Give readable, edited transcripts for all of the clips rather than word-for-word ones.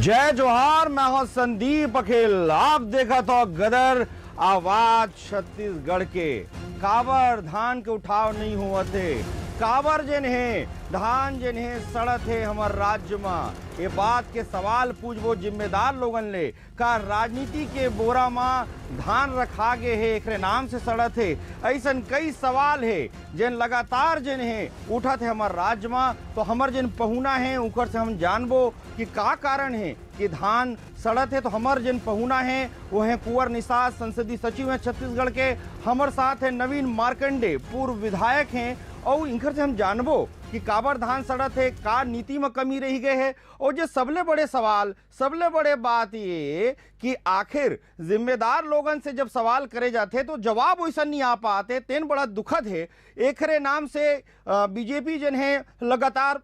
जय जोहार। मैं हूं संदीप अखिल। आप देखा तो गदर आवाज छत्तीसगढ़ के काबर धान के उठाव नहीं हुआ थे। काबर जिन है धान जिन है सड़त है हमार राज्य में। ये बात के सवाल पूछबो जिम्मेदार लोगन ले का राजनीति के बोरा में धान रखा गे है एक नाम से सड़त है। ऐसन कई सवाल है जिन लगातार जिन है उठत है हमार राज्य में। तो हमार जिन पहुना है उकर से हम जानबो कि का कारण है कि धान सड़त है। तो हमार जिन पहुना है वो है कुंवर निषाद, संसदीय सचिव है छत्तीसगढ़ के। हमारे साथ है नवीन मार्कंडे, पूर्व विधायक हैं। और इनकर से हम जानबो कि काबर धान सड़त है, का नीति में कमी रही गए है। और जो सबले बड़े सवाल, सबले बड़े बात ये कि आखिर जिम्मेदार लोगन से जब सवाल करे जाते तो जवाब वैसा नहीं आ पाते। तेन बड़ा दुखद है। एकरे नाम से बीजेपी जन है लगातार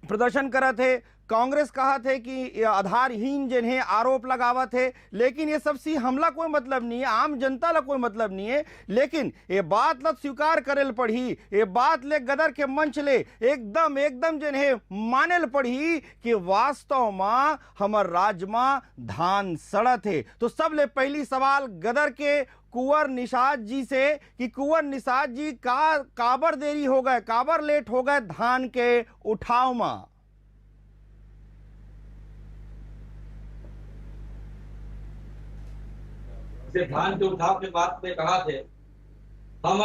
प्रदर्शन करत है। कांग्रेस कहा थे कि आधारहीन जिन है आरोप लगावत है। लेकिन ये सब सी हमला कोई मतलब नहीं है, आम जनता ला कोई मतलब नहीं है। लेकिन ये बात ला स्वीकार करेल पड़ी, ये बात ले गदर के मंच ले एकदम जिन है मानेल पड़ी कि वास्तव में हमार राज्य में धान सड़त है। तो सब ले पहली सवाल गदर के कुंवर निषाद जी से कि कुंवर निषाद जी का काबर देरी हो गए, काबर लेट हो गए धान के उठाव में। धान के उठाव के बाद में कहा थे हम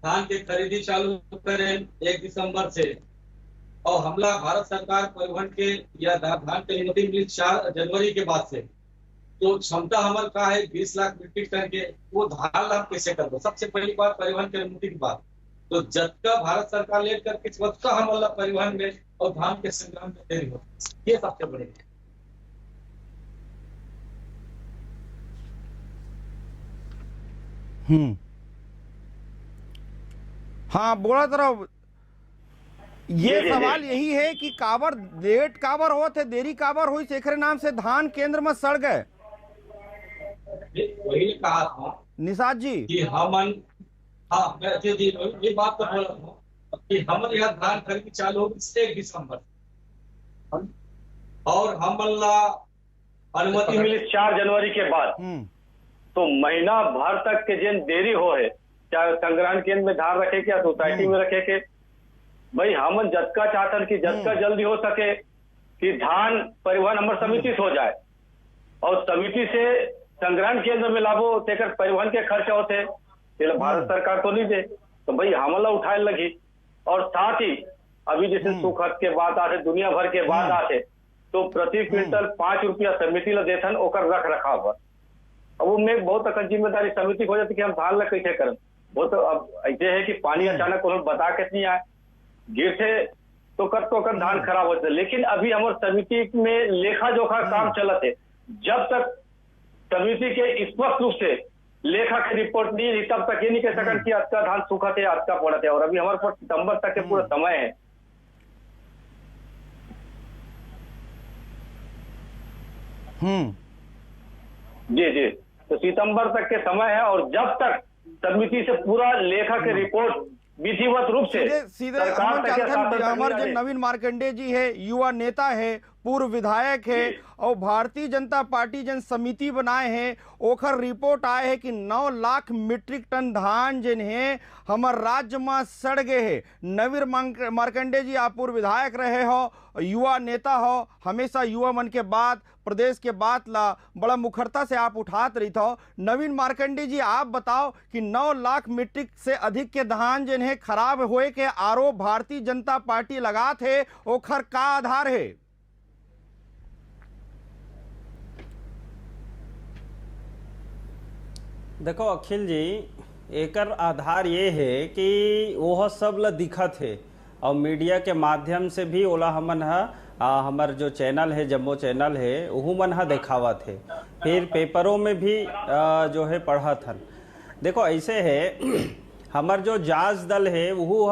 धान की खरीदी चालू करें 1 दिसंबर से। और हमला भारत सरकार परिवहन के या धान की अनुमति मिली 4 जनवरी के बाद से। तो क्षमता हमारे का है 20 लाख मीट्रिक टन के। वो धान हम कैसे कर दो? सबसे पहली बार परिवहन की अनुमति की बात। तो जब का भारत सरकार लेट करके इस वक्त का हमला परिवहन में और धान के संग्रहण में देरी हो, ये सबसे बड़ी है। हाँ बोला तरह ये सवाल यही है कि काबर लेट काबर हो थे, देरी काबर हुई, शेखरे नाम से धान केंद्र में सड़ गए। वही कहा था निषाद जी कि हमन, हाँ मैं जी ये बात तो बोला था कि हमारे यहाँ धान खरीदी चालू होगी 1 दिसंबर और हमला अनुमति मिली 4 जनवरी के बाद। तो महीना भर तक के जिन देरी हो है, चाहे संग्रहण केंद्र में धान रखे के या सोसाइटी में रखे के, भाई हम जतका चाहतन कि जतका जल्दी हो सके कि धान परिवहन हमारे समिति से हो जाए और समिति से संग्रहण केंद्र में लाभो तेकर परिवहन के खर्च होते भारत सरकार तो नहीं दे। तो भाई हमला उठाए लगी। और साथ ही अभी जैसे सुखद के बाद आते, दुनिया भर के बाद आते, तो प्रति क्विंटल 5 रुपया समिति ला देथन ओकर रख रखाव। अब वो में बहुत अकल जिम्मेदारी समिति हो जाती कि हम धान ला कैसे करें। वो तो अब ऐसे है कि पानी अचानक उन्होंने बता के नहीं आए, गिरते तो कर धान खराब होते। लेकिन अभी हमारे समिति में लेखा जोखा काम चलत है। जब तक समिति के स्पष्ट रूप से लेखा की रिपोर्ट नहीं रही तब तक ये नहीं कह सकते कि आज का धान सूखा थे, आज का पड़ा थे। और अभी हमारे पास सितंबर तक के पूरा समय है। जी तो सितंबर तक के समय है। और जब तक समिति से पूरा लेखा के रिपोर्ट विधिवत रूप से सीधे हमारे नवीन मार्कंडे जी है, युवा नेता है, पूर्व विधायक है और भारतीय जनता पार्टी जन समिति बनाए हैं। ओखर रिपोर्ट आए है कि 9 लाख मीट्रिक टन धान जिन है हमार राज्य में सड़ गए है। नवीन मार्कंडे जी आप पूर्व विधायक रहे हो, युवा नेता हो, हमेशा युवा मन के बात, प्रदेश के बात ला बड़ा मुखरता से आप उठात रही थो। नवीन मार्कंडे जी आप बताओ कि 9 लाख मीट्रिक से अधिक के धान जिन है खराब होए के आरोप भारतीय जनता पार्टी लगात है, ओखर का आधार है? देखो अखिल जी, एकर आधार ये है कि वह सब ला दिखत है और मीडिया के माध्यम से भी ओला हमन हमार जो चैनल है, जम्मो चैनल है, वहू मन देखावत है, फिर पेपरों में भी जो है पढ़त हन। देखो ऐसे है हमार जो जांच दल है वहू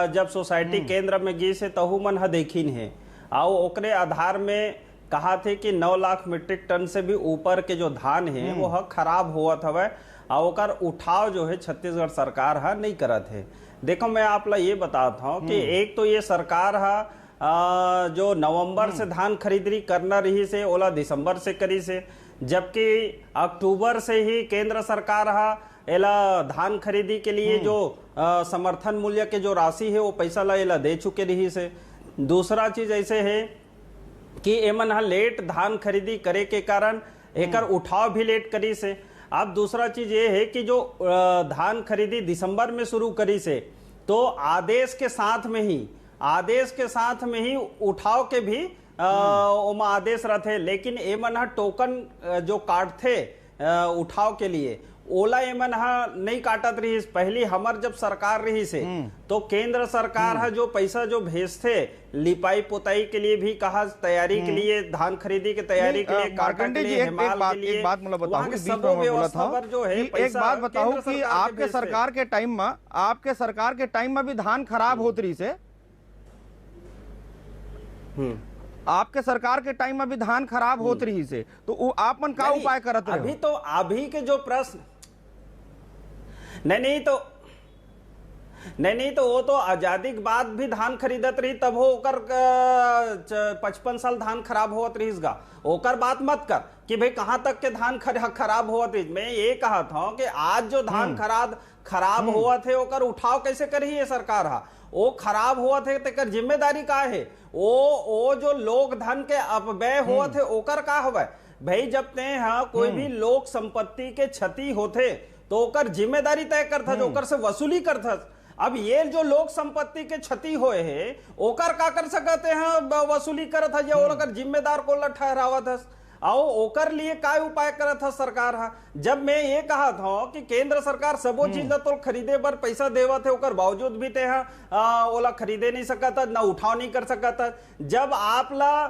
जब सोसाइटी केंद्र में गई से तहू मन देखिन है और ओकरे आधार में कहा थे कि 9 लाख मीट्रिक टन से भी ऊपर के जो धान है वो खराब हुआ हवे और ओकर उठाव जो है छत्तीसगढ़ सरकार नहीं करत है। देखो मैं आप ला ये बताता हूँ कि एक तो ये सरकार जो नवंबर से धान खरीदी करना रही से ओला दिसंबर से करी से, जबकि अक्टूबर से ही केंद्र सरकार एला धान खरीदी के लिए जो समर्थन मूल्य के जो राशि है वो पैसा ला एला दे चुके रही से। दूसरा चीज ऐसे है कि एमन लेट धान खरीदी करे के कारण एकर उठाव भी लेट करी से। अब दूसरा चीज ये है कि जो धान खरीदी दिसंबर में शुरू करी से, तो आदेश के साथ में ही उठाव के भी ओमा आदेश रहते, लेकिन एमन टोकन जो काटते उठाव के लिए ओला एमन नहीं काटत रही। पहली हमर जब सरकार रही से तो केंद्र सरकार जो पैसा जो भेजते लिपाई पोताई के लिए भी कहा, तैयारी के लिए, धान खरीदी के तैयारी के लिए, मार्कंडे जी एक बात मुझे बताओ, जो है एक बात बताओ कि आपके सरकार के टाइम में भी धान खराब होत रही से, आपके सरकार के टाइम में भी धान खराब होत रही से, तो आप मन का उपाय करत रहे? अभी के जो प्रश्न नहीं तो वो तो आजादी के बाद भी धान खरीदत रही, तब हो ओकर 55 साल धान खराब होत रहीगा। ओकर बात मत कर कि भाई कहां तक के धान खराब होत रही। मैं ये कहा था कि आज जो धान खराब हुआ थे ओकर उठाव कैसे करी है सरकार वो खराब हुआ थे तेकर जिम्मेदारी का है? वो जो लोक धन के अपव्यय हुआ थे ओकर का हवे भाई? जब ते कोई भी लोक संपत्ति के क्षति होते तो ओकर जिम्मेदारी तय करता, जो ओकर से वसूली करता। अब ये जो लोक संपत्ति के क्षति होए है ओकर का कर सकते हैं वसूली करत है, या ओकर जिम्मेदार को ठहरावत है। आओ ओकर लिए काय उपाय करत था सरकार जब मैं ये कहा था कि केंद्र सरकार सबो चीज तो खरीदे पर पैसा देवत है, ओकर बावजूद भी ते ओला खरीदे नहीं सकता, ना उठाव नहीं कर सकता। जब आप ला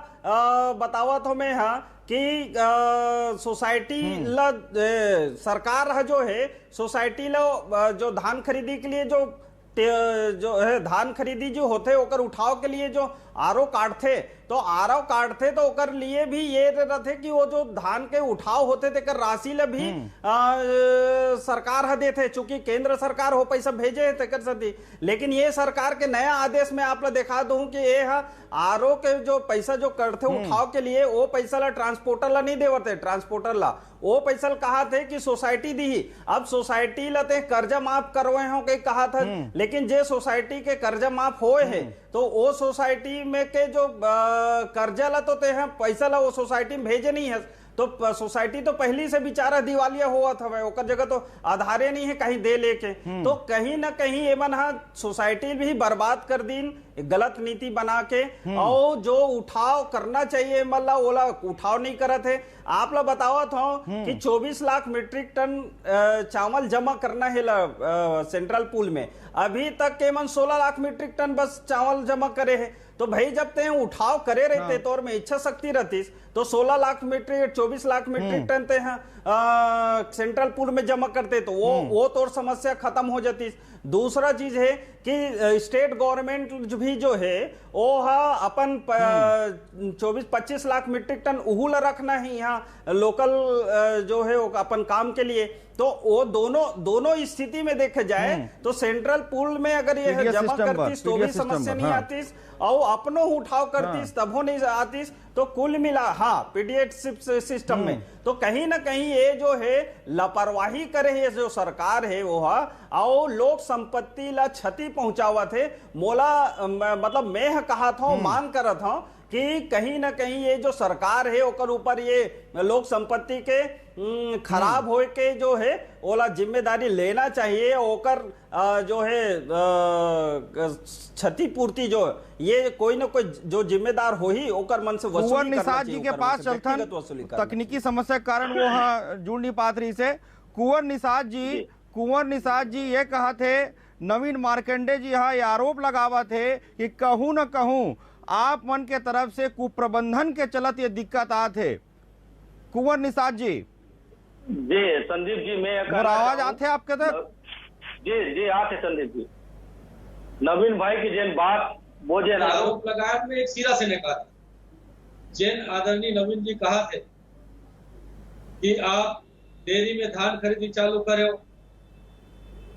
बतावत हो मैं कि सोसाइटी ला सरकार जो है सोसाइटी ला जो धान खरीदी के लिए जो है धान खरीदी जो होते ओकर उठाव के लिए जो आरओ काटते तो ओकर लिए भी ये रहते कि वो जो धान के उठाव होते थे कर राशि ले भी सरकार देते, चूंकि केंद्र सरकार हो पैसा भेजे तेकर सती। लेकिन ये सरकार के नया आदेश में आप दिखा दूं कि ये आरओ के जो पैसा जो करते उठाव के लिए वो पैसा ला ट्रांसपोर्टर ला नहीं देवते, ट्रांसपोर्टर ला वो पैसा कहा थे कि सोसाइटी दी ही। अब सोसाइटी लाते कर्जा माफ करवाए हो के कहा था, लेकिन जे सोसाइटी के कर्जा माफ होए है तो वो सोसाइटी में के जो कर्जा ला तो ते हैं पैसा ला वो सोसाइटी में भेजे नहीं है, तो सोसाइटी तो पहली से बेचारा दिवालिया हुआ था, ओकर जगह तो आधारे नहीं है कहीं दे लेके। तो कहीं ना कहीं एमन सोसाइटी भी बर्बाद कर दीन गलत नीति बना के, और जो उठाव करना चाहिए मल्ला ओला उठाव नहीं करत है। आप ला बतावत हो कि 24 लाख मीट्रिक टन चावल जमा करना है सेंट्रल पूल में, अभी तक केवल 16 लाख मीट्रिक टन बस चावल जमा करे है। तो भाई जब ते उठाव करे रहते तो और में इच्छा शक्ति रहती तो 24 लाख मीट्रिक टन ते सेंट्रल पूल में जमा करते तो वो तो समस्या खत्म हो जाती। दूसरा चीज है कि स्टेट गवर्नमेंट भी जो है वो अपन 24-25 लाख मीट्रिक टन उहुल रखना ही यहाँ लोकल जो है वो अपन काम के लिए। तो वो दोनों स्थिति में देखे जाए तो सेंट्रल पूल में अगर ये जमा करतीस तो भी समस्या नहीं आती, और अपनो उठाव करतीस तब नहीं आती। तो कुल मिला पीडीएस सिस्टम में तो कहीं ना कहीं ये जो है लापरवाही करे है जो सरकार है वो और लोक संपत्ति ला क्षति पहुंचावा थे। मोला मतलब मैं कहा था मांग करा था कि कहीं ना कहीं ये जो सरकार है ओकर ऊपर ये लोक संपत्ति के खराब होए के जो है ओला जिम्मेदारी लेना चाहिए, ओकर जो है क्षतिपूर्ति जो ये कोई ना कोई जो जिम्मेदार हो ही ओकर मन से वसूली करना चाहिए। जी के पास चलथन तकनीकी समस्या के कारण वो जुड़ नहीं पात रही से। कुंवर निषाद जी ये कहा थे नवीन मार्कंडे जी ये आरोप लगावा थे कि कहूं न कहूं आप मन के तरफ से कुप्रबंधन के चलत ये दिक्कत आते। कुंवर निषाद जी संदीप जी मैं आवाज आते आपके तक? जी आते संदीप जी। नवीन भाई की जेन बात वो जेन आरोप लगाया में एक सिरा से निकाला। जेन आदरणीय नवीन जी कहा थे कि आप डेयरी में धान खरीदी चालू करे,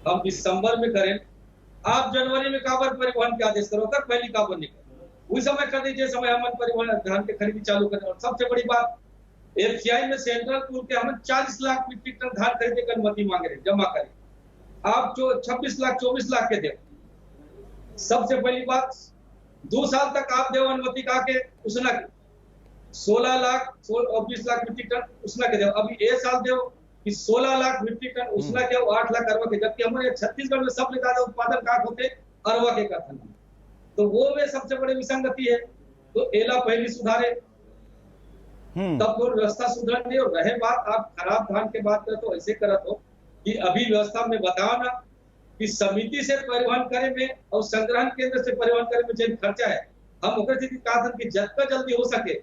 हम दिसंबर में करें, आप जनवरी में काबर परिवहन के आदेश करो कर पहली काबर नहीं करो। उस समय कर दीजिए, समय हमन परिवहन धान के खरीदी चालू करें। और सबसे बड़ी बात, एफसीआई में सेंट्रल पूल के हम 40 लाख मीट्रिक टन धान खरीदने की अनुमति मांग रहे, जमा करें। आप जो 26 लाख 24 लाख के दे, सबसे पहली बात 2 साल तक आप दे अनुमति का के उसना 16 लाख और 20 लाख मीट्रिक टन उसना के दे। अभी एक साल दे कि 16 लाख मीट्रिक टन उसना के 8 लाख अरवा के, जबकि हमारे छत्तीसगढ़ में सबसे ज्यादा उत्पादन का होते अरवा के कथन। तो वो में सबसे बड़ी विसंगति है। तो एला पहली सुधारे, तब तो व्यवस्था सुधर नहीं। और रहे बात आप खराब धान के बात करें तो ऐसे करत हो कि अभी व्यवस्था में बताओ ना कि समिति से परिवहन करे में और संग्रहण केंद्र से परिवहन करे में जो खर्चा है, हम ओकर से कहा था कि जितना जल्दी हो सके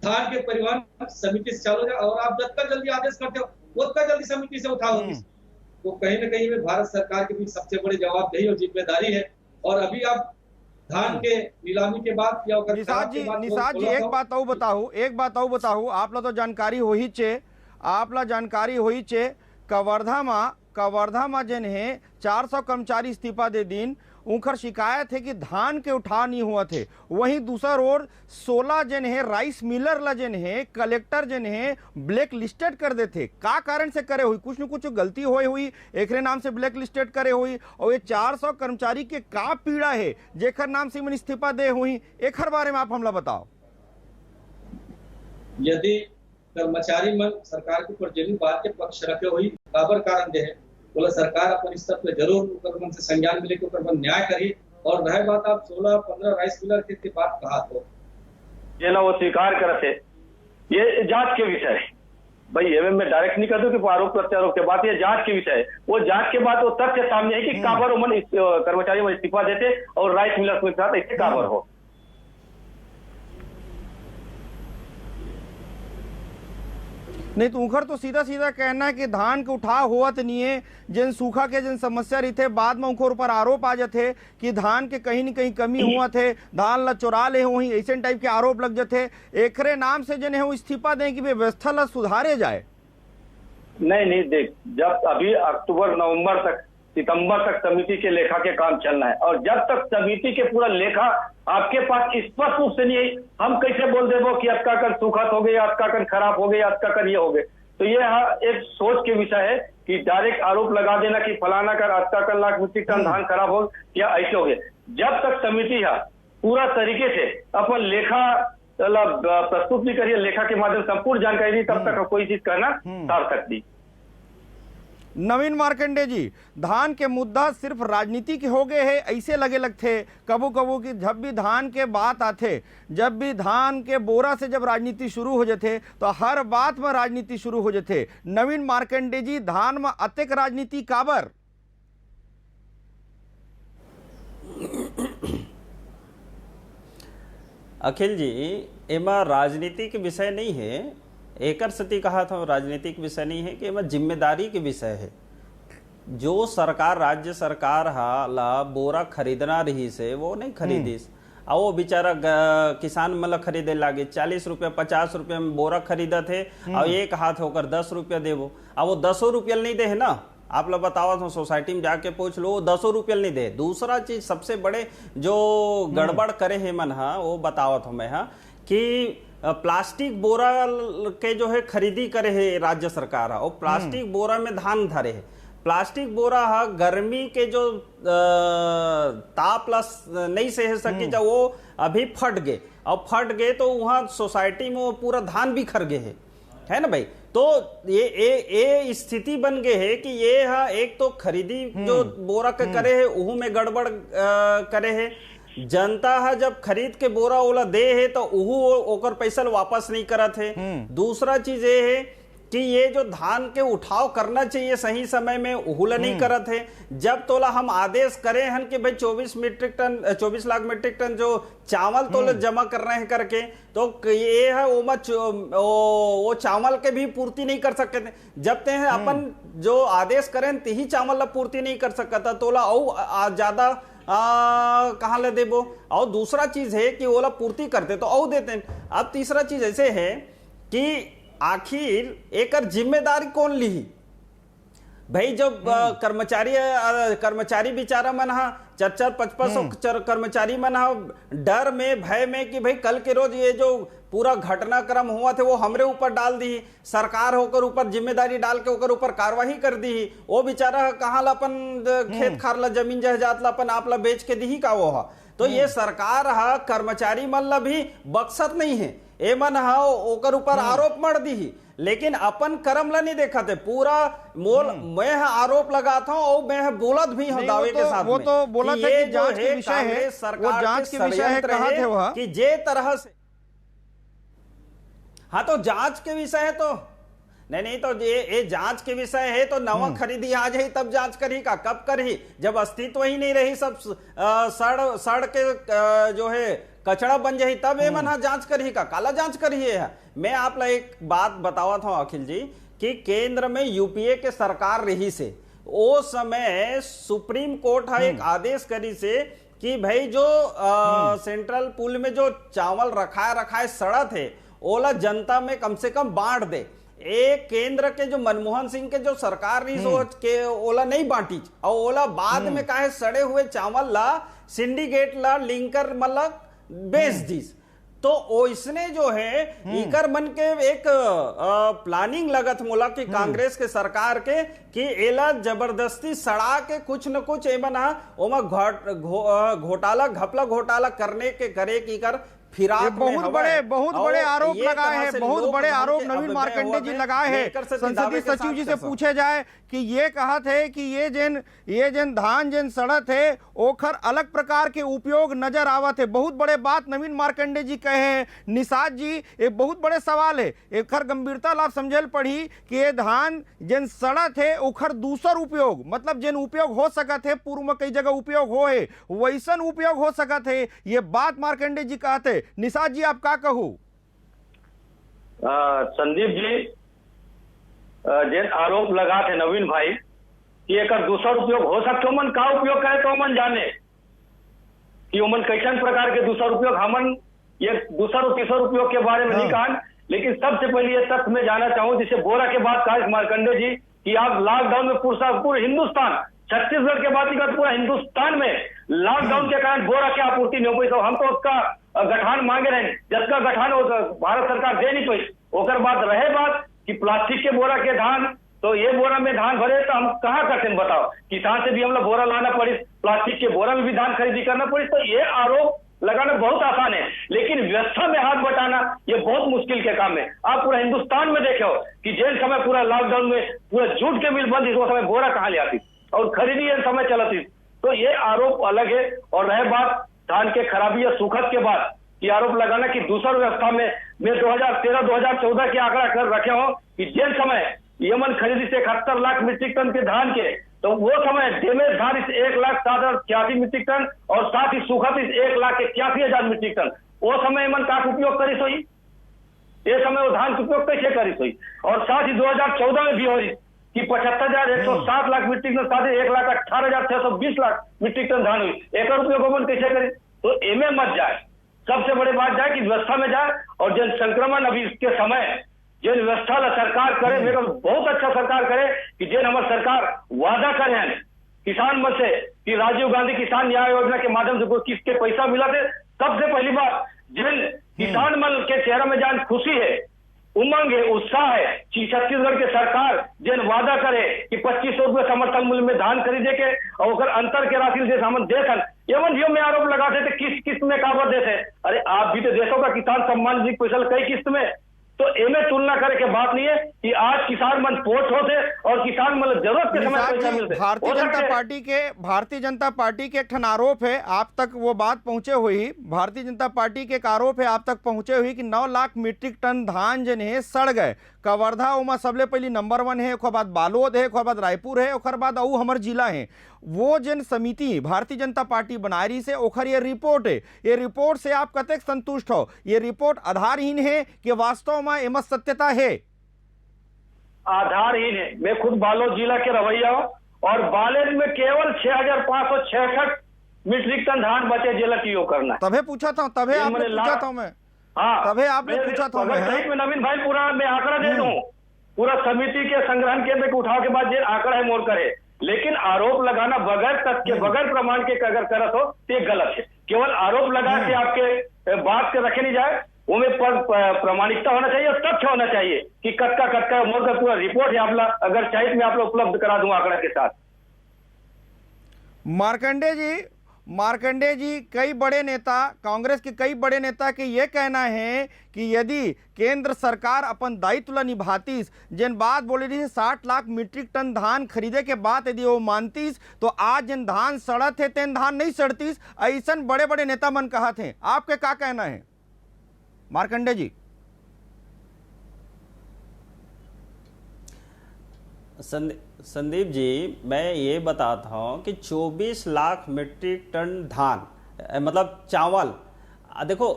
धान के परिवहन समिति से चालू जाए, और आप जितना जल्दी आदेश करते हो उतना जल्दी समिति से उठाओ। तो कहीं ना कहीं में भारत सरकार की भी सबसे बड़ी जवाबदेही और जिम्मेदारी है। और अभी आप धान के नीलामी के बाद या निषाद जी एक बात और बताऊ आप ला तो जानकारी हो ही चे कवर्धा में जन है 400 कर्मचारी इस्तीफा दे दिन, उनकर शिकायत है कि धान के उठा नहीं हुआ थे। वहीं दूसरा ओर 16 जन है राइस मिलर ला जन है कलेक्टर जन है ब्लैक लिस्टेड कर देते। का कारण से करे हुई, कुछ न कुछ गलती हुई एकरे नाम से ब्लैक लिस्टेड करे हुई। और ये 400 कर्मचारी के का पीड़ा है जेकर नाम से मन इस्तीफा दे हुई, एक बारे में आप हमला बताओ। यदि कर्मचारी मन सरकार के ऊपर जिन बात के पक्ष रखे हुई काबर कारण दे है, बोला सरकार अपन स्तर पे जरूर मन से संज्ञान मिले के ऊपर न्याय करी। और रह बात आप 16-15 राइस मिलर की बात कहा तो जेना वो स्वीकार करते, ये जांच के विषय है भाई। एवं मैं डायरेक्ट नहीं कर दूं कि आरोप प्रत्यारोप के बाद, ये जांच के विषय है। वो जांच के बाद वो तथ्य सामने है कि काबर उमन कर्मचारी में इस्तीफा देते और राइस मिलर के साथ ऐसे काबर हो। नहीं तो उखर तो सीधा सीधा कहना है कि धान के उठाव होत नहीं है, जिन सूखा के जिन समस्या रही थे, बाद में उनके ऊपर आरोप आ जाते कि धान के कहीं न कहीं कमी हुआ थे, धान ला चुरा ले हुई, ऐसे टाइप के आरोप लग जाते। एकरे नाम से जन है वो इस्तीफा दें कि व्यवस्था ला सुधारे जाए। नहीं देख, जब अभी अक्टूबर नवंबर तक सितंबर तक समिति के लेखा के काम चलना है, और जब तक समिति के पूरा लेखा आपके पास स्पष्ट रूप से नहीं है, हम कैसे बोल देबो कि अटका कर सूखत हो गई, अटका कर खराब हो गई, अटका कर ये हो गए। तो ये एक सोच के विषय है कि डायरेक्ट आरोप लगा देना कि फलाना कर अटका कर लाख मीट्रिक टन धान खराब हो या ऐसे हो गए। जब तक समिति है पूरा तरीके से अपन लेखा प्रस्तुत नहीं करिए, लेखा के माध्यम संपूर्ण जानकारी दी, तब तक कोई चीज करना सार्थक दी। नवीन मार्कंडे जी, धान के मुद्दा सिर्फ राजनीति के हो गए हैं ऐसे लगे लगते कबू कबू कि जब भी धान के बात आते, जब भी धान के बोरा से जब राजनीति शुरू हो जाते तो हर बात में राजनीति शुरू हो जाते। नवीन मार्कंडे जी, धान में अतेक राजनीति काबर? अखिल जी, एमा राजनीतिक विषय नहीं है, एकर सती कहा था राजनीतिक विषय नहीं है कि एमा जिम्मेदारी के विषय है। जो सरकार राज्य सरकार ला बोरा खरीदना रही से वो नहीं खरीदिस, और वो बेचारा किसान मतलब खरीदे लागे 40 रुपया 50 रुपया में बोरा खरीदा थे, और एक हाथ होकर 10 रुपया देवो, अब वो 10 रुपया नहीं दे है ना। आप लोग बताओ तो सोसाइटी में जाके पूछ लो, 10 रुपया नहीं दे। दूसरा चीज सबसे बड़े जो गड़बड़ करे है मन वो बताओ तो मैं कि प्लास्टिक बोरा के जो है खरीदी करे है राज्य सरकार और प्लास्टिक बोरा में धान धरे है। प्लास्टिक बोरा गर्मी के जो ताप नहीं सह सके जब वो अभी फट गए, और फट गए तो वहां सोसाइटी में वो पूरा धान भी खर गए है ना भाई। तो ये स्थिति बन गए है कि ये एक तो खरीदी जो बोरा के करे है उहू में गड़बड़ करे है। जनता है जब खरीद के बोरा ओला दे है तो उहू ओकर पैसा वापस नहीं करत है। दूसरा चीज ये है कि ये जो धान के उठाव करना चाहिए सही समय में उहुला नहीं करत है। जब तोला हम आदेश करे हैं कि भाई 24 लाख मीट्रिक टन जो चावल तोला जमा कर रहे हैं करके, तो ये है वो चावल के भी पूर्ति नहीं कर सकते। जब ते हैं अपन जो आदेश करें ते ही चावल ला पूर्ति नहीं कर सकता, तोला और ज्यादा कहाँ ले देबो। और दूसरा चीज है कि ओला पूर्ति करते तो और देते हैं। अब तीसरा चीज ऐसे है कि आखिर एकर जिम्मेदारी कौन ली? भाई जो कर्मचारी बेचारा मन हा 4-5 कर्मचारी मन हा डर में भय में कि भाई कल के रोज ये जो पूरा घटनाक्रम हुआ थे वो हमरे ऊपर डाल दी, सरकार होकर ऊपर जिम्मेदारी डाल के ओकर ऊपर कार्रवाई कर दी, वो बेचारा कहाँ ला अपन खेत खार ला जमीन जायदाद ला अपन आप ला बेच के दी का वो हा। तो ये सरकार हा कर्मचारी मन ला भी बख्शत नहीं है, ए मन हा ओकर ऊपर आरोप मर दी, लेकिन अपन कर्म ला नहीं देखा थे पूरा मोल मैं आरोप लगाता हूं और मैं बोलत भी हूं दावे के साथ वो में तो बोला था कि जांच के विषय है, सरकार वो जांच के विषय है, कहा थे वह कि जे तरह से हाँ तो जांच के विषय है तो नहीं तो ये जांच के विषय है तो नवा खरीदी आ जाए तब जांच करी का कब करी जब अस्तित्व ही नहीं रही सब सड़ के जो है कचड़ा बन जाए तब ये मना जांच करी का काला जांच करी है। मैं आप ला एक बात बतावा था अखिल जी कि केंद्र में यूपीए के सरकार रही से वो समय सुप्रीम कोर्ट है एक आदेश करी से कि भाई जो सेंट्रल पूल में जो चावल रखाए सड़ा थे ओला जनता में कम से कम बांट दे। एक केंद्र के जो मनमोहन सिंह के जो सरकार रही सोच के ओला नहीं बांटी और ओला बाद में काहे सड़े हुए चावल ला सिंडिकेट ला लिंकर मतलब बेच दीस। तो ओइसने जो है इकर मन के एक प्लानिंग लगत मोला कि कांग्रेस के सरकार के कि एला जबरदस्ती सड़ा के कुछ न कुछ एमना ओमा घोटाला घपला घोटाला करने के करे की कर फिराक बहुत बड़े आरोप लगाए हैं, बहुत बड़े आरोप नवीन मार्कंडे जी लगाए हैं। संसदीय सचिव जी से पूछे जाए कि ये कहा थे कि ये जन धान जन सड़त है ओखर अलग प्रकार के उपयोग नजर आवत है। बहुत बड़े बात नवीन मार्कंडे जी कहे हैं। निषाद जी एक बहुत बड़े सवाल है, एकर गंभीरता लाभ समझल पड़ी कि ये धान जन सड़त है ओखर दूसर उपयोग मतलब जन उपयोग हो सकत है, पूर्व में कई जगह उपयोग हो है वैसन उपयोग हो सकत है, ये बात मार्कंडे जी कहते। निषाद जी आप क्या कहू? संदीप जी जिन आरोप लगा थे नवीन भाई कि एक दूसर उपयोग हो सकते मन का उपयोग करे तो मन जाने कि ओमन कैसन प्रकार के दूसर उपयोग हमन ये दूसर और तीसर उपयोग के बारे में नहीं कहा। लेकिन सबसे पहले ये तथ्य में जाना चाहूं जिसे बोरा के बाद कहा मार्कंडे जी कि आप लॉकडाउन में पूरे हिंदुस्तान छत्तीसगढ़ के बाद पूरा हिंदुस्तान में लॉकडाउन के कारण बोरा की आपूर्ति नहीं हो पाई। तो हम तो उसका गठान मांगे रहे जिसका गठान भारत सरकार दे नहीं पाई। ओकर बाद रहे बात कि प्लास्टिक के बोरा के धान तो ये बोरा में धान भरे तो हम कहाँ करते हैं बताओ, किसान से भी हम लोग बोरा लाना पड़ी, प्लास्टिक के बोरा में भी धान खरीदी करना पड़ी। तो ये आरोप लगाना बहुत आसान है लेकिन व्यवस्था में हाथ बटाना ये बहुत मुश्किल के काम है। आप पूरा हिंदुस्तान में देखो कि जिस समय पूरा लॉकडाउन में पूरा जूट के मिल बंद उस समय बोरा कहाँ ले आती और खरीदी ये समय चलती। तो ये आरोप अलग है। और रहे बात धान के खराबी या सुखद के बाद ये आरोप लगाना कि दूसर व्यवस्था में 2013-2014 के आंकड़ा कर रखे हो कि जिस समय यमन खरीदी से 71 लाख मीट्रिक टन के धान के तो वो समय डैमेज धान इस 1,07,86 मीट्रिक टन और साथ ही सुखद इस 1,81,000 मीट्रिक टन वो समय यमन का उपयोग करी सोई, ये समय वो धान का उपयोग कैसे करी सोई। और साथ ही 2014 में भी हो रही कि 75,107 लाख मीट्रिक टन साथ ही 1,18,620 लाख मीट्रिक टन धान हुई, एक उपयोग कैसे करे। तो एमे मत जाए, सबसे बड़ी बात जाए कि व्यवस्था में जाए और जन संक्रमण अभी इसके समय जिन व्यवस्था सरकार करे मेरे बहुत अच्छा सरकार करे कि जिन हमारी सरकार वादा करे हैं किसान मन से कि राजीव गांधी किसान न्याय योजना के माध्यम से किसके पैसा मिला थे। सबसे पहली बात जिन किसान मन के चेहरे में जान खुशी है, उमंग है, उत्साह है कि छत्तीसगढ़ के सरकार जिन वादा करे कि 2500 रुपये समर्थन मूल्य में धान खरीदे के और अंतर के राशि जैसे हम देख एवं जो में आरोप लगाते थे किस किस्त में काबत देते। अरे आप भी तो देशों का किसान सम्मान निधि पैसा कई किस्त में। तो एमे तुलना करे के बात नहीं है कि आज किसान मन पोस्ट होते और किसान मन जरूरत के समय पैसा मिलते। भारतीय जनता पार्टी के एक ठन आरोप है आप तक वो बात पहुंचे हुई, भारतीय जनता पार्टी के एक आरोप है आप तक पहुंचे हुई कि 9 लाख मीट्रिक टन धान जन है सड़ गए। कवर्धा उमा सबले पहली नंबर 1 है, ओकर बाद बालोद है, ओकर बाद रायपुर है, ओकर बाद अऊ हमर जिला है। वो जन समिति भारतीय जनता पार्टी बना रही से ओखर ये रिपोर्ट है, ये रिपोर्ट से आप कतक संतुष्ट हो? ये रिपोर्ट आधारहीन है कि वास्तव में एम सत्यता है? आधारहीन है। मैं खुद बालोद जिला के रवैया हूँ और बालोद में केवल 6,566 मीट्रिक टन धान बचे जिला की यो करना। तभी पूछा था, तभी आपने पूछा था मैं। हाँ तभी आपने पूछा था मैं नवीन भाई पूरा मैं आंकड़ा दे दूं पूरा समिति के संग्रहण केंद्र के उठाव के बाद जे आंकड़ा है मोर करे, लेकिन आरोप लगाना बगैर तथ्य बगैर प्रमाण के अगर करत हो तो ये गलत है। केवल आरोप लगा के आपके बात के रखे नहीं जाए, उनमें प्रामाणिकता होना चाहिए और तथ्य होना चाहिए कि कटका मोर का पूरा रिपोर्ट है आपला, अगर चाहिए मैं आप लोग उपलब्ध करा दूं आंकड़ा के साथ। मार्कंडे जी, कई बड़े नेता, कांग्रेस के कई बड़े नेता के ये कहना है कि यदि केंद्र सरकार अपन दायित्व ला निभातीस, जिन बात बोले रही 60 लाख मीट्रिक टन धान खरीदे के बाद यदि वो मानतीस तो आज जिन धान सड़त है तेन धान नहीं सड़तीस, ऐसा बड़े बड़े नेता मन कहा थे। आपके क्या कहना है मार्कंडे जी? संदीप जी, मैं ये बताता हूँ कि 24 लाख मीट्रिक टन धान मतलब चावल, देखो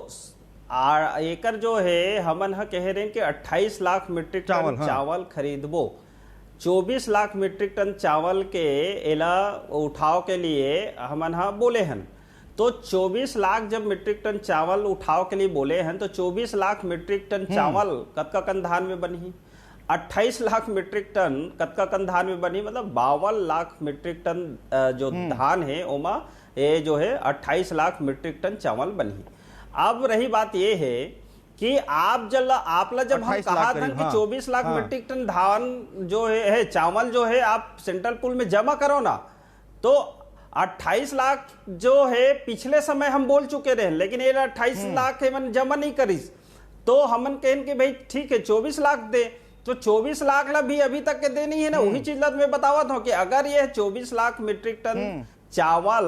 एकड़ जो है हमन कह रहे हैं कि 28 लाख मीट्रिक टन चावल खरीदबो। 24 लाख मीट्रिक टन चावल के एला उठाव के लिए हमन बोले हैं, तो 24 लाख जब मीट्रिक टन चावल उठाव के लिए बोले हैं तो 24 लाख मीट्रिक टन चावल कतका कन धान में बनी, 28 लाख मीट्रिक टन कतका कन धान में बनी, मतलब 52 लाख मीट्रिक टन जो धान है ओमा ये जो है 28 लाख मीट्रिक टन चावल बनी। अब रही बात ये है कि आप जब हम कहा था कि 24 लाख मीट्रिक टन धान जो है चावल जो है आप सेंट्रल पूल में जमा करो ना, तो 28 लाख जो है पिछले समय हम बोल चुके रहे, लेकिन ये 28 लाख हमन जमा नहीं करीस, तो हमन कहें कि भाई ठीक है 24 लाख दे, तो 24 लाख ला भी अभी तक के देनी है ना। वही चीज ला मैं बतावत हूँ कि अगर ये 24 लाख मीट्रिक टन चावल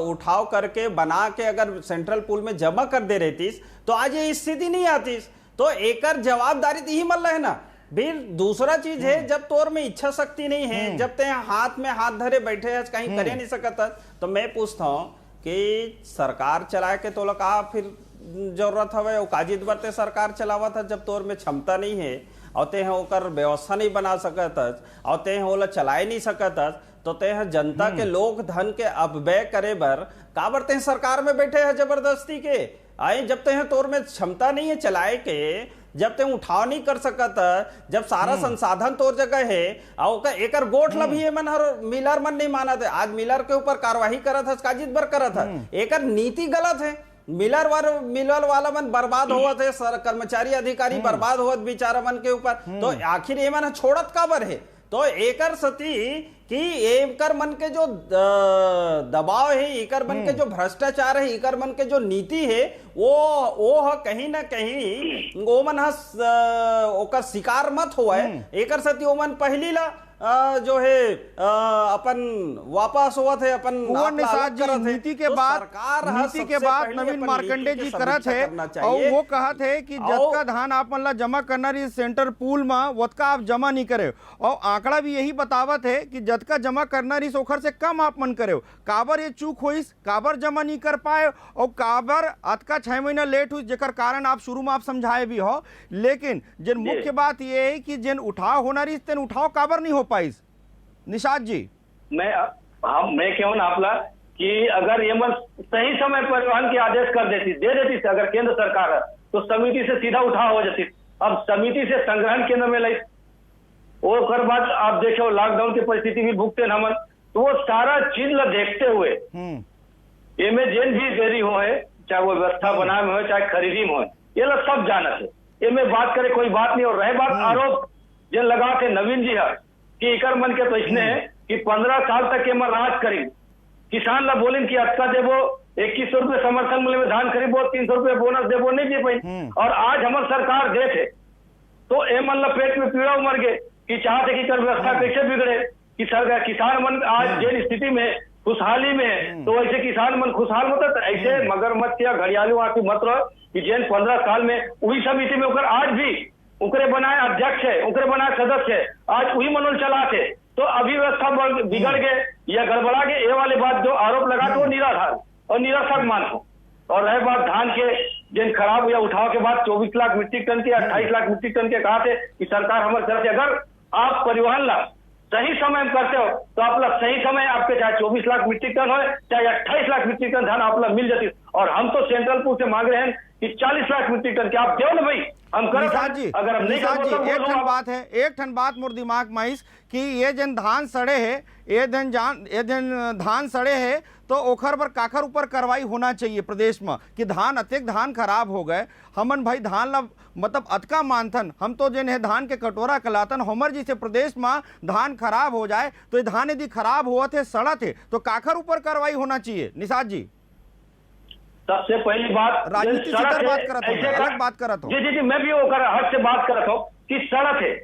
उठाव करके बना के अगर सेंट्रल पूल में जमा कर दे रही तो आज ये स्थिति नहीं आती। तो एकर जवाबदारी तो ही मल रहे ना। फिर दूसरा चीज है, जब तोर में इच्छा शक्ति नहीं है, जब ते हाथ में हाथ धरे बैठे है कहीं करे नहीं सकता, तो मैं पूछता हूँ कि सरकार चलाए के तो लगा फिर जरूरत हवे वो काजिद बरते सरकार चलावत है, जब तोर में क्षमता नहीं है और ते हैं ओकर व्यवस्था नहीं बना सकत और ते हैं ओला चलाए नहीं सकत, तो ते हैं जनता के लोक धन के अपव्यय करे बर का बरते हैं सरकार में बैठे हैं जबरदस्ती के आए, जब ते हैं तोर में क्षमता नहीं है चलाए के, जब ते उठाव नहीं कर सकत, जब सारा संसाधन तोर जगह है और एकर गोठ ला भी मन हर मिलर मन नहीं माना थे, आज मिलर के ऊपर कार्यवाही करत है काजिद बर करत है, एकर नीति गलत है। मिलर वाला मन बर्बाद हुआ थे, कर्मचारी अधिकारी बर्बाद हुआ बेचारा मन के ऊपर, तो आखिर ये मन छोड़त काबर है? तो एकर सती कि एकर मन के जो दबाव है, एकर मन के जो भ्रष्टाचार है, एकर मन के जो नीति है वो कहीं ना कहीं वो मन ओकर शिकार मत हुआ है। एकर सती वो मन पहली ला जो है अपन वापस हुआ थे अपन नीति के बाद नवीन मार्कंडे जी करत है और वो कहा थे कि जतका धान आप मन ला जमा करना रही सेंटर पूल में वतका आप जमा नहीं करे, और आंकड़ा भी यही बतावत है कि जतका जमा करना रही ओखर से कम आप मन करे। काबर ये चूक होइस, काबर जमा नहीं कर पाए और काबर अतका 6 महीना लेट हुई, जेकर कारण आप शुरू में आप समझाए भी हो, लेकिन जिन मुख्य बात ये है कि जिन उठाव होना रही तेन उठाव काबर नहीं हो पाई। निषाद जी, मैं क्यों ना आपला कि अगर ये मन सही समय परिवहन के आदेश कर दे देती अगर केंद्र सरकार है तो समिति से सीधा उठाव हो जाती। अब समिति से संग्रहण केंद्र में लाई वो कर बाद आप देखो लॉकडाउन की परिस्थिति भी भुगते न हमन, तो वो सारा चीज ला देखते हुए इनमें जिन भी देरी हो है, चाहे वो व्यवस्था बनाए में हो चाहे खरीदी में हो, ये लोग सब जाना है, इनमें बात करे कोई बात नहीं। और रहे बात आरोप जिन लगा थे नवीन जी है कि इकर मन के तो इसने है कि 15 साल तक के मैं राज करी, किसान ला बोलें कि अच्छा देवो 2100 रुपये समर्थन मूल्य में धान खरीदो, 300 रुपये बोनस देवो, नहीं दे पाई। और आज हमारी सरकार दे थे तो ए मन ला पेट में पीड़ा उमर गए कि चाहते कि कर व्यवस्था कैसे बिगड़े कि सरकार किसान मन आज जिन स्थिति में खुशहाली में, तो ऐसे किसान मन खुशहाल मत ऐसे मगरमच्छ या घड़ियाली आती मत रहो कि जिन 15 साल में वही समिति में होकर आज भी उकरे बनाए अध्यक्ष है, उकरे बनाए सदस्य है, आज वही मनोल चलाते, तो अभी व्यवस्था बिगड़ गए या गड़बड़ा गए, ये वाले बात जो आरोप लगा तो निराधार और निराशक मानो। और रह बात धान के जिन खराब या उठाव के बाद 24 लाख मीट्रिक टन के 28 लाख मीट्रिक टन के कहा थे कि सरकार हमारे तरफ से अगर आप परिवहन ला सही समय में करते हो तो आप लोग सही समय आपके चाहे 24 लाख मीट्रिक टन हो चाहे 28 लाख मीट्रिक टन धान आप लोग मिल जाती। और हम तो सेंट्रल पूल से मांग रहे हैं कि 40 लाख मीट्रिक टन के आप दो ना भाई, हम कर निषाद जी, अगर हम नहीं निषाद जी, करबो तो एक बोलो ठन आप। बात है, एक ठन बात मोर दिमाग में आइस कि ये जन धान सड़े है, ये जन धान सड़े है तो ओखर पर काखर ऊपर कार्रवाई होना चाहिए प्रदेश में कि धान अत्यधिक धान खराब हो गए, हमन भाई धान ला मतलब अतका मानथन, हम तो जन है धान के कटोरा कलातन, हमर जिसे प्रदेश में धान खराब हो जाए तो ये धान यदि खराब हुआ थे सड़त है तो काखर ऊपर कार्रवाई होना चाहिए। निषाद जी, सबसे पहली बात, राजनीति सड़क सीधर है, बात करत हूं, ऐसे अलग बात करत हूं। जी जी जी, मैं भी वो हद से बात करत हूँ कि सड़क है।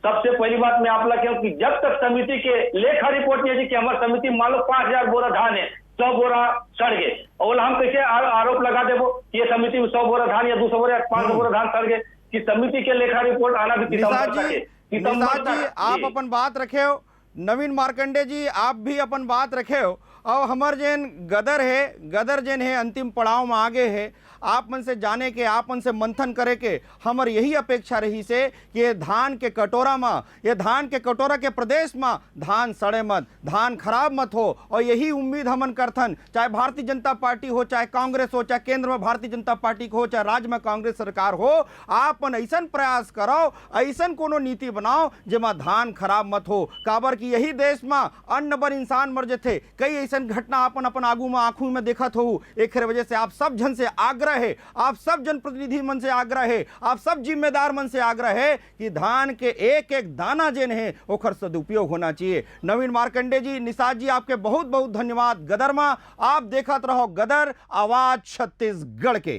सबसे पहली बात मैं आप लगे कि जब तक समिति के लेखा रिपोर्ट नहीं है कि हमारी समिति मान लो 5000 बोरा धान है, 100 बोरा सड़ गए, और हम कैसे आरोप लगा देवो कि ये समिति में 100 बोरा धान या 200 बोरा या 500 बोरा धान सड़ गए, कि समिति के लेखा रिपोर्ट आना भी निषाद जी आप अपन बात रखे हो, नवीन मार्कंडे जी आप भी अपन बात रखे हो, और हमार जेन गदर जेन है अंतिम पड़ाव में आगे है, आप मन से जाने के, आप मन से मंथन करे के हमर यही अपेक्षा रही से कि ये धान के कटोरा में, ये धान के कटोरा के प्रदेश में धान सड़े मत, धान खराब मत हो, और यही उम्मीद हमन करथन, चाहे भारतीय जनता पार्टी हो, चाहे कांग्रेस हो, चाहे केंद्र में भारतीय जनता पार्टी हो, चाहे राज्य में कांग्रेस सरकार हो, आपन ऐसा प्रयास करो, ऐसा कोनो नीति बनाओ जेमा धान खराब मत हो, काबर कि यही देश में अन्न बर इंसान मर जथे, कई ऐसा घटना अपन अपन आगू में आंखों में देखत हो। एक वजह से आप सब जन से आग्रह है, आप सब जनप्रतिनिधि मन से आग्रह है, आप सब जिम्मेदार मन से आग्रह है कि धान के एक एक दाना जेन है ओखर सदुपयोग होना चाहिए। नवीन मार्कंडे जी, निषाद जी आपके बहुत बहुत धन्यवाद। गदर में आप देखत रहो गदर, आवाज छत्तीसगढ़ के।